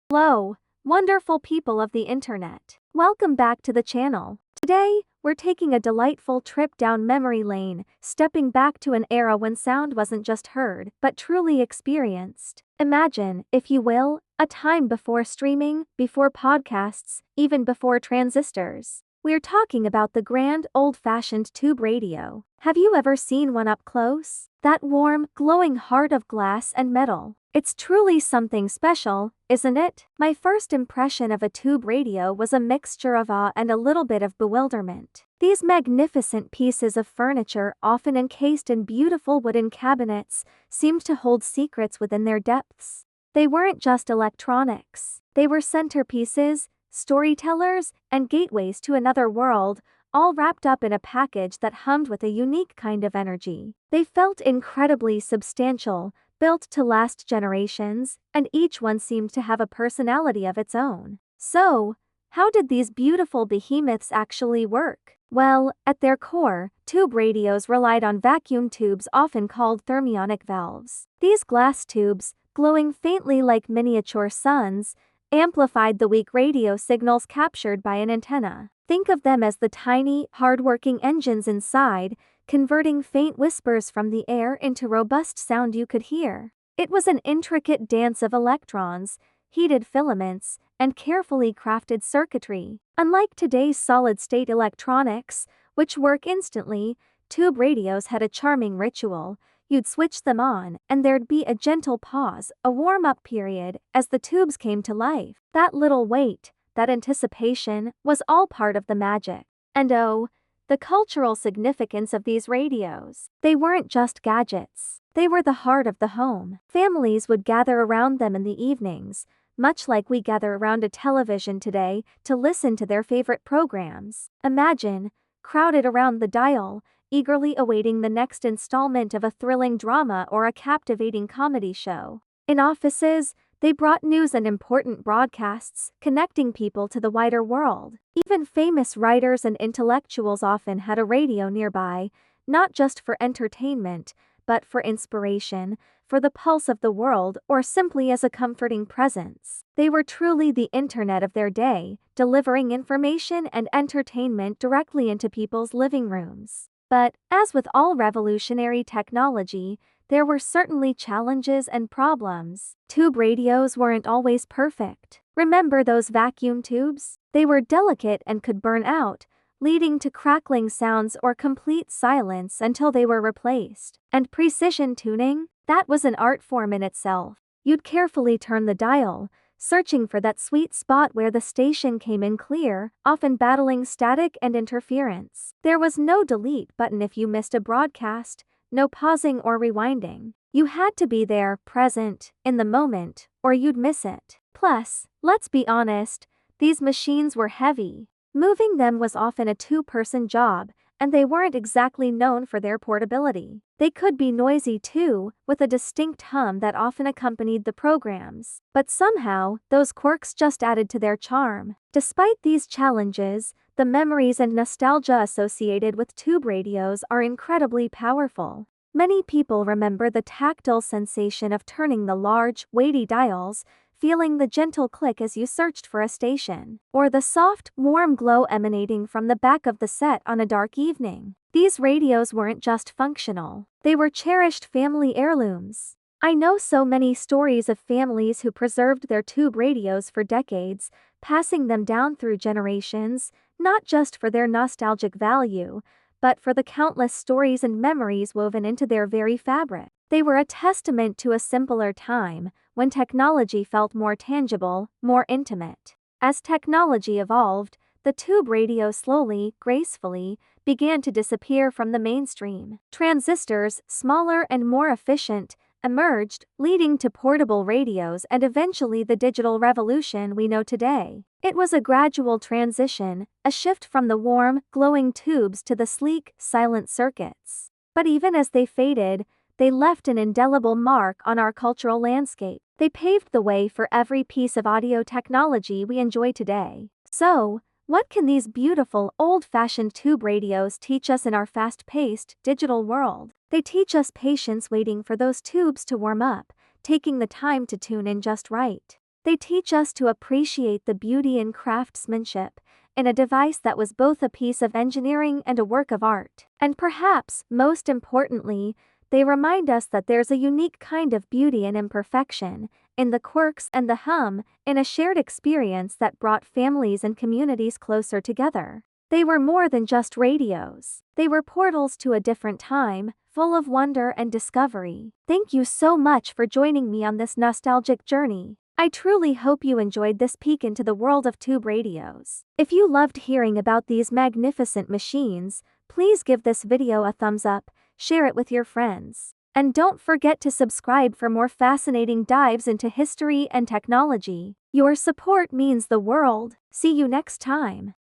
Hello, wonderful people of the internet. Welcome back to the channel. Today, we're taking a delightful trip down memory lane, stepping back to an era when sound wasn't just heard, but truly experienced. Imagine, if you will, a time before streaming, before podcasts, even before transistors. We're talking about the grand, old-fashioned tube radio. Have you ever seen one up close? That warm, glowing heart of glass and metal. It's truly something special, isn't it? My first impression of a tube radio was a mixture of awe and a little bit of bewilderment. These magnificent pieces of furniture, often encased in beautiful wooden cabinets, seemed to hold secrets within their depths. They weren't just electronics. They were centerpieces, storytellers, and gateways to another world, all wrapped up in a package that hummed with a unique kind of energy. They felt incredibly substantial, built to last generations, and each one seemed to have a personality of its own. So, how did these beautiful behemoths actually work? Well, at their core, tube radios relied on vacuum tubes often called thermionic valves. These glass tubes, glowing faintly like miniature suns, amplified the weak radio signals captured by an antenna. Think of them as the tiny, hard-working engines inside, converting faint whispers from the air into robust sound you could hear. It was an intricate dance of electrons, heated filaments, and carefully crafted circuitry. Unlike today's solid-state electronics, which work instantly, tube radios had a charming ritual. You'd switch them on, and there'd be a gentle pause, a warm-up period, as the tubes came to life. That little wait, that anticipation, was all part of the magic. And oh, the cultural significance of these radios. They weren't just gadgets. They were the heart of the home. Families would gather around them in the evenings, much like we gather around a television today, to listen to their favorite programs. Imagine, crowded around the dial, eagerly awaiting the next installment of a thrilling drama or a captivating comedy show. In offices, they brought news and important broadcasts, connecting people to the wider world. Even famous writers and intellectuals often had a radio nearby, not just for entertainment, but for inspiration, for the pulse of the world, or simply as a comforting presence. They were truly the internet of their day, delivering information and entertainment directly into people's living rooms. But, as with all revolutionary technology, there were certainly challenges and problems. Tube radios weren't always perfect. Remember those vacuum tubes? They were delicate and could burn out, leading to crackling sounds or complete silence until they were replaced. And precision tuning? That was an art form in itself. You'd carefully turn the dial, searching for that sweet spot where the station came in clear, often battling static and interference. There was no delete button if you missed a broadcast, no pausing or rewinding. You had to be there, present, in the moment, or you'd miss it. Plus, let's be honest, these machines were heavy. Moving them was often a two-person job, and they weren't exactly known for their portability. They could be noisy too, with a distinct hum that often accompanied the programs. But somehow, those quirks just added to their charm. Despite these challenges, the memories and nostalgia associated with tube radios are incredibly powerful. Many people remember the tactile sensation of turning the large, weighty dials, feeling the gentle click as you searched for a station, or the soft, warm glow emanating from the back of the set on a dark evening. These radios weren't just functional. They were cherished family heirlooms. I know so many stories of families who preserved their tube radios for decades, passing them down through generations, not just for their nostalgic value, but for the countless stories and memories woven into their very fabric. They were a testament to a simpler time, when technology felt more tangible, more intimate. As technology evolved, the tube radio slowly, gracefully, began to disappear from the mainstream. Transistors, smaller and more efficient, emerged, leading to portable radios and eventually the digital revolution we know today. It was a gradual transition, a shift from the warm, glowing tubes to the sleek, silent circuits. But even as they faded, they left an indelible mark on our cultural landscape. They paved the way for every piece of audio technology we enjoy today. So, what can these beautiful, old-fashioned tube radios teach us in our fast-paced, digital world? They teach us patience waiting for those tubes to warm up, taking the time to tune in just right. They teach us to appreciate the beauty and craftsmanship in a device that was both a piece of engineering and a work of art. And perhaps, most importantly, they remind us that there's a unique kind of beauty and imperfection in the quirks and the hum, in a shared experience that brought families and communities closer together. They were more than just radios. They were portals to a different time, full of wonder and discovery. Thank you so much for joining me on this nostalgic journey. I truly hope you enjoyed this peek into the world of tube radios. If you loved hearing about these magnificent machines, please give this video a thumbs up, share it with your friends, and don't forget to subscribe for more fascinating dives into history and technology. Your support means the world. See you next time.